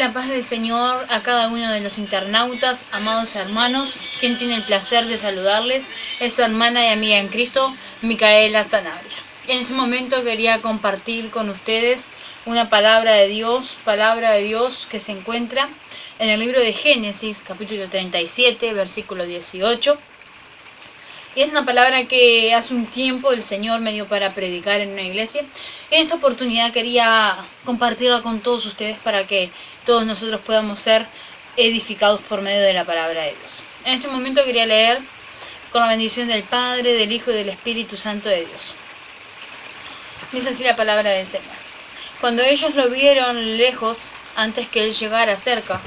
la paz del Señor a cada uno de los internautas, amados hermanos. Quien tiene el placer de saludarles es su hermana y amiga en Cristo, Micaela Sanabria. En este momento quería compartir con ustedes una palabra de Dios que se encuentra en el libro de Génesis, capítulo 37, versículo 18. Y es una palabra que hace un tiempo el Señor me dio para predicar en una iglesia. En esta oportunidad quería compartirla con todos ustedes para que todos nosotros podamos ser edificados por medio de la palabra de Dios. En este momento quería leer con la bendición del Padre, del Hijo y del Espíritu Santo de Dios. Dice así la palabra del Señor. Cuando ellos lo vieron lejos, antes que él llegara cerca,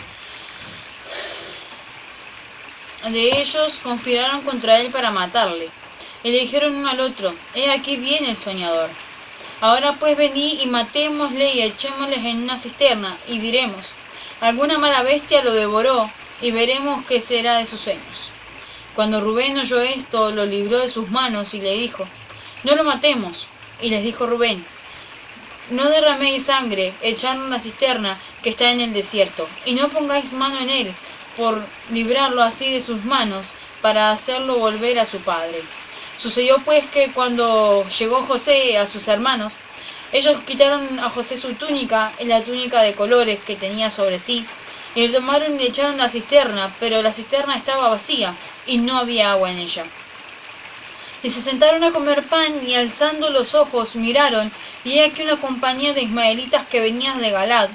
de ellos conspiraron contra él para matarle. Y le dijeron uno al otro: he aquí viene el soñador. Ahora pues vení y matémosle y echémosle en una cisterna, y diremos: alguna mala bestia lo devoró, y veremos qué será de sus sueños. Cuando Rubén oyó esto, lo libró de sus manos y le dijo: no lo matemos. Y les dijo Rubén: no derraméis sangre, echadlo en una cisterna que está en el desierto, y no pongáis mano en él, por librarlo así de sus manos, para hacerlo volver a su padre. Sucedió pues que cuando llegó José a sus hermanos, ellos quitaron a José su túnica y la túnica de colores que tenía sobre sí, y lo tomaron y le echaron a la cisterna, pero la cisterna estaba vacía y no había agua en ella. Y se sentaron a comer pan, y alzando los ojos miraron, y he aquí una compañía de ismaelitas que venían de Galad,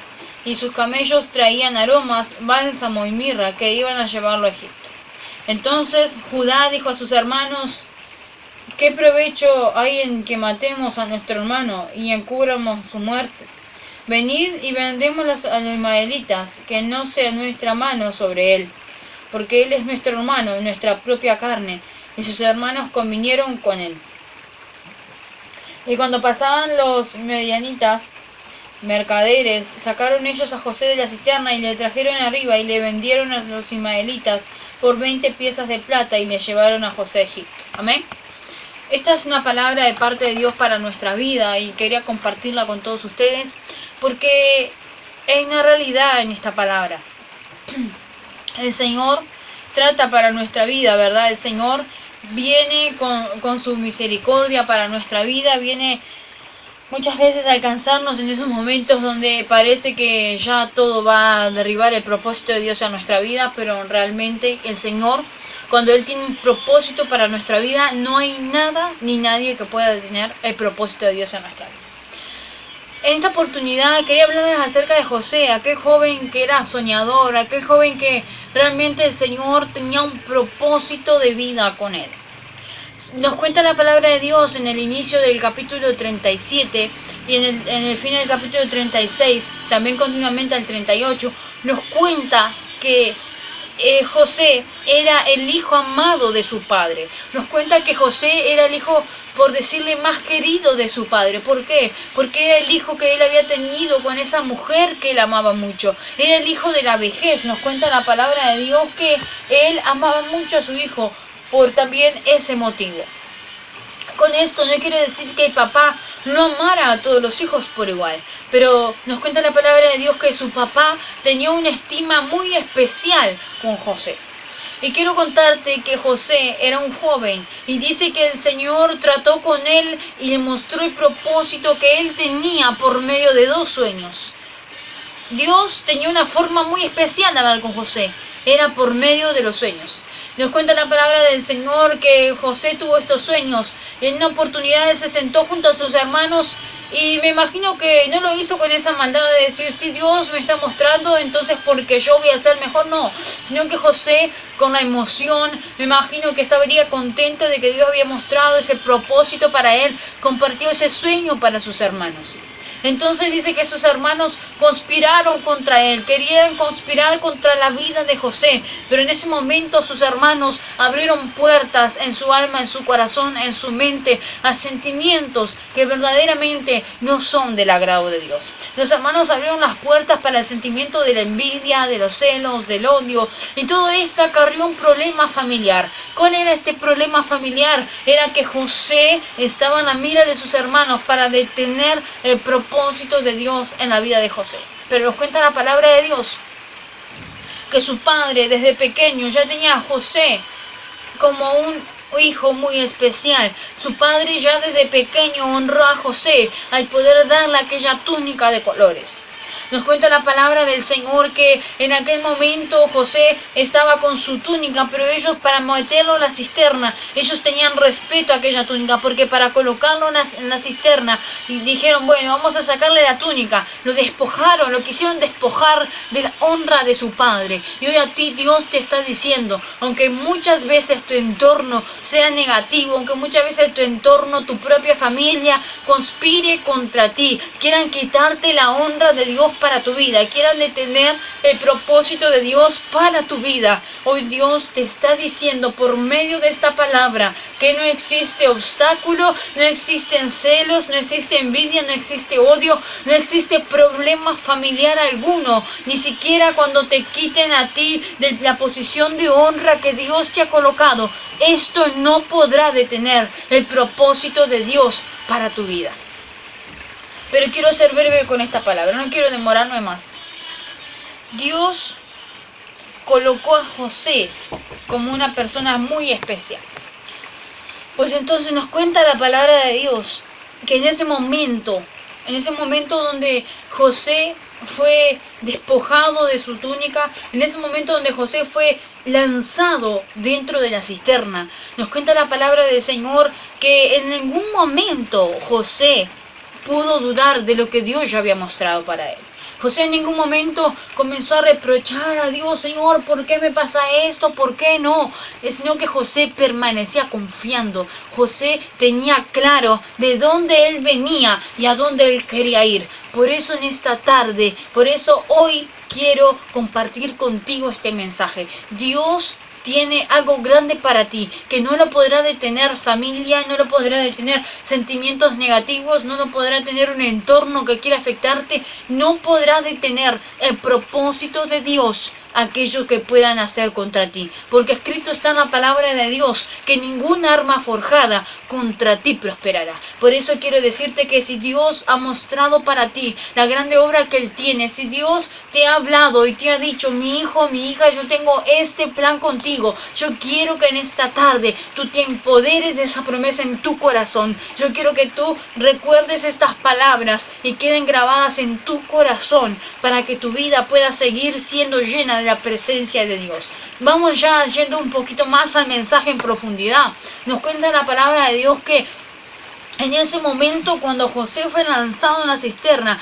y sus camellos traían aromas, bálsamo y mirra, que iban a llevarlo a Egipto. Entonces Judá dijo a sus hermanos: ¿qué provecho hay en que matemos a nuestro hermano y encubramos su muerte? Venid y vendemos a los ismaelitas, que no sea nuestra mano sobre él, porque él es nuestro hermano, nuestra propia carne. Y sus hermanos convinieron con él. Y cuando pasaban los medianitas, mercaderes, sacaron ellos a José de la cisterna y le trajeron arriba y le vendieron a los ismaelitas por 20 piezas de plata y le llevaron a José a Egipto. Amén. Esta es una palabra de parte de Dios para nuestra vida y quería compartirla con todos ustedes porque hay una realidad en esta palabra. El Señor trata para nuestra vida, ¿verdad? El Señor viene con su misericordia para nuestra vida, viene muchas veces a alcanzarnos en esos momentos donde parece que ya todo va a derribar el propósito de Dios en nuestra vida, pero realmente el Señor, cuando Él tiene un propósito para nuestra vida, no hay nada ni nadie que pueda detener el propósito de Dios en nuestra vida. En esta oportunidad quería hablarles acerca de José, aquel joven que era soñador, aquel joven que realmente el Señor tenía un propósito de vida con él. Nos cuenta la palabra de Dios en el inicio del capítulo 37 y en el fin del capítulo 36, también continuamente al 38, nos cuenta que José era el hijo amado de su padre. Nos cuenta que José era el hijo, por decirle, más querido de su padre. ¿Por qué? Porque era el hijo que él había tenido con esa mujer que él amaba mucho. Era el hijo de la vejez. Nos cuenta la palabra de Dios que él amaba mucho a su hijo por también ese motivo. Con esto no quiere decir que el papá no amara a todos los hijos por igual, pero nos cuenta la palabra de Dios que su papá tenía una estima muy especial con José. Y quiero contarte que José era un joven y dice que el Señor trató con él y le mostró el propósito que él tenía por medio de 2 sueños. Dios tenía una forma muy especial de hablar con José, era por medio de los sueños. Nos cuenta la palabra del Señor que José tuvo estos sueños. En una oportunidad él se sentó junto a sus hermanos y me imagino que no lo hizo con esa maldad de decir: si Dios me está mostrando, entonces porque yo voy a ser mejor. No, sino que José, con la emoción, me imagino que estaría contento de que Dios había mostrado ese propósito para él, compartió ese sueño para sus hermanos. Entonces dice que sus hermanos conspiraron contra él, querían conspirar contra la vida de José, pero en ese momento sus hermanos abrieron puertas en su alma, en su corazón, en su mente, a sentimientos que verdaderamente no son del agrado de Dios. Los hermanos abrieron las puertas para el sentimiento de la envidia, de los celos, del odio, y todo esto acarrió un problema familiar. ¿Cuál era este problema familiar? Era que José estaba en la mira de sus hermanos para detener el propósito de Dios en la vida de José. Pero nos cuenta la palabra de Dios que su padre desde pequeño ya tenía a José como un hijo muy especial. Su padre ya desde pequeño honró a José al poder darle aquella túnica de colores. Nos cuenta la palabra del Señor que en aquel momento José estaba con su túnica, pero ellos para meterlo en la cisterna, ellos tenían respeto a aquella túnica, porque para colocarlo en la cisterna, dijeron, bueno, vamos a sacarle la túnica. Lo despojaron, lo quisieron despojar de la honra de su padre. Y hoy a ti Dios te está diciendo, aunque muchas veces tu entorno sea negativo, aunque muchas veces tu entorno, tu propia familia conspire contra ti, quieran quitarte la honra de Dios para tu vida, quieran detener el propósito de Dios para tu vida. Hoy Dios te está diciendo por medio de esta palabra que no existe obstáculo, no existen celos, no existe envidia, no existe odio, no existe problema familiar alguno, ni siquiera cuando te quiten a ti de la posición de honra que Dios te ha colocado. Esto no podrá detener el propósito de Dios para tu vida. Pero quiero ser breve con esta palabra, no quiero demorarme más. Dios colocó a José como una persona muy especial. Pues entonces nos cuenta la palabra de Dios que en ese momento donde José fue despojado de su túnica, en ese momento donde José fue lanzado dentro de la cisterna, nos cuenta la palabra del Señor que en ningún momento José pudo dudar de lo que Dios ya había mostrado para él. José en ningún momento comenzó a reprochar a Dios, Señor, ¿por qué me pasa esto? ¿Por qué no? Sino que José permanecía confiando. José tenía claro de dónde él venía y a dónde él quería ir. Por eso en esta tarde, por eso hoy quiero compartir contigo este mensaje. Dios tiene algo grande para ti, que no lo podrá detener familia, no lo podrá detener sentimientos negativos, no lo podrá tener un entorno que quiera afectarte, no podrá detener el propósito de Dios, aquello que puedan hacer contra ti, porque escrito está en la palabra de Dios que ninguna arma forjada contra ti prosperará. Por eso quiero decirte que si Dios ha mostrado para ti la grande obra que Él tiene, si Dios te ha hablado y te ha dicho, mi hijo, mi hija, yo tengo este plan contigo, yo quiero que en esta tarde tú te empoderes de esa promesa en tu corazón. Yo quiero que tú recuerdes estas palabras y queden grabadas en tu corazón para que tu vida pueda seguir siendo llena de la presencia de Dios. Vamos ya yendo un poquito más al mensaje en profundidad. Nos cuenta la palabra de Dios que en ese momento, cuando José fue lanzado en la cisterna,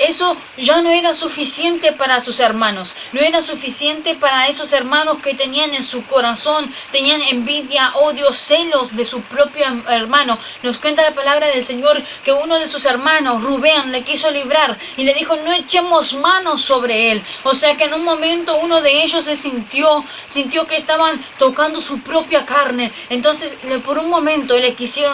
eso ya no era suficiente para sus hermanos. No era suficiente para esos hermanos que tenían en su corazón, tenían envidia, odio, celos de su propio hermano. Nos cuenta la palabra del Señor que uno de sus hermanos, Rubén, le quiso librar y le dijo, no echemos manos sobre él. O sea que en un momento uno de ellos se sintió que estaban tocando su propia carne. Entonces, por un momento le quisieron